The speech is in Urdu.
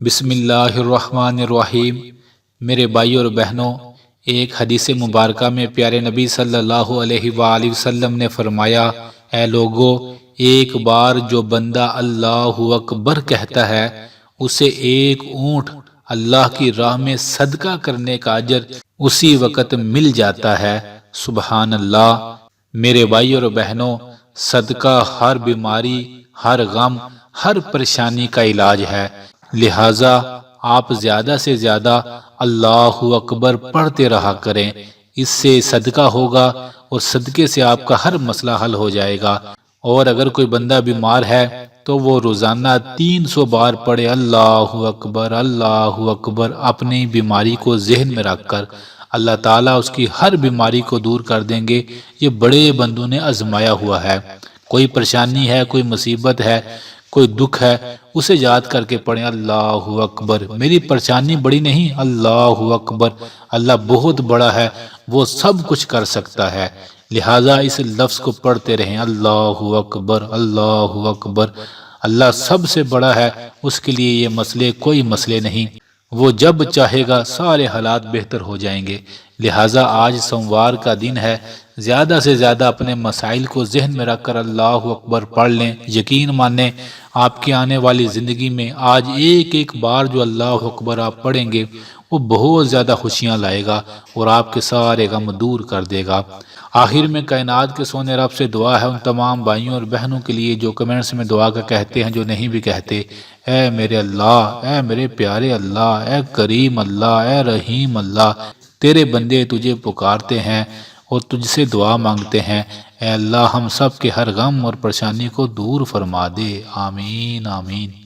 بسم اللہ الرحمن الرحیم۔ میرے بھائیوں اور بہنوں، ایک حدیث مبارکہ میں پیارے نبی صلی اللہ علیہ وآلہ وسلم نے فرمایا، اے لوگو، ایک بار جو بندہ اللہ اکبر کہتا ہے اسے ایک اونٹ اللہ کی راہ میں صدقہ کرنے کا اجر اسی وقت مل جاتا ہے۔ سبحان اللہ۔ میرے بھائیوں اور بہنوں، صدقہ ہر بیماری، ہر غم، ہر پریشانی کا علاج ہے، لہٰذا آپ زیادہ سے زیادہ اللہ اکبر پڑھتے رہا کریں۔ اس سے صدقہ ہوگا اور صدقے سے آپ کا ہر مسئلہ حل ہو جائے گا۔ اور اگر کوئی بندہ بیمار ہے تو وہ روزانہ 300 بار پڑھے اللہ اکبر اللہ اکبر، اپنی بیماری کو ذہن میں رکھ کر اللہ تعالیٰ اس کی ہر بیماری کو دور کر دیں گے۔ یہ بڑے بندوں نے آزمایا ہوا ہے۔ کوئی پریشانی ہے، کوئی مصیبت ہے، کوئی دکھ ہے، اسے یاد کر کے پڑھیں اللہ اکبر۔ میری پریشانی بڑی نہیں، اللہ اکبر، اللہ بہت بڑا ہے، وہ سب کچھ کر سکتا ہے، لہٰذا اس لفظ کو پڑھتے رہیں، اللہ اکبر اللہ اکبر۔ اللہ سب سے بڑا ہے، اس کے لیے یہ مسئلے کوئی مسئلے نہیں، وہ جب چاہے گا سارے حالات بہتر ہو جائیں گے۔ لہٰذا آج سوموار کا دن ہے، زیادہ سے زیادہ اپنے مسائل کو ذہن میں رکھ کر اللہ اکبر پڑھ لیں۔ یقین مانیں، آپ کی آنے والی زندگی میں آج ایک ایک بار جو اللہ اکبر آپ پڑھیں گے وہ بہت زیادہ خوشیاں لائے گا اور آپ کے سارے غم دور کر دے گا۔ آخر میں کائنات کے سونے رب سے دعا ہے ان تمام بھائیوں اور بہنوں کے لیے جو کمنٹس میں دعا کا کہتے ہیں، جو نہیں بھی کہتے، اے میرے اللہ، اے میرے پیارے اللہ، اے کریم اللہ، اے رحیم اللہ، تیرے بندے تجھے پکارتے ہیں اور تجھ سے دعا مانگتے ہیں، اے اللہ ہم سب کے ہر غم اور پریشانی کو دور فرما دے، آمین آمین۔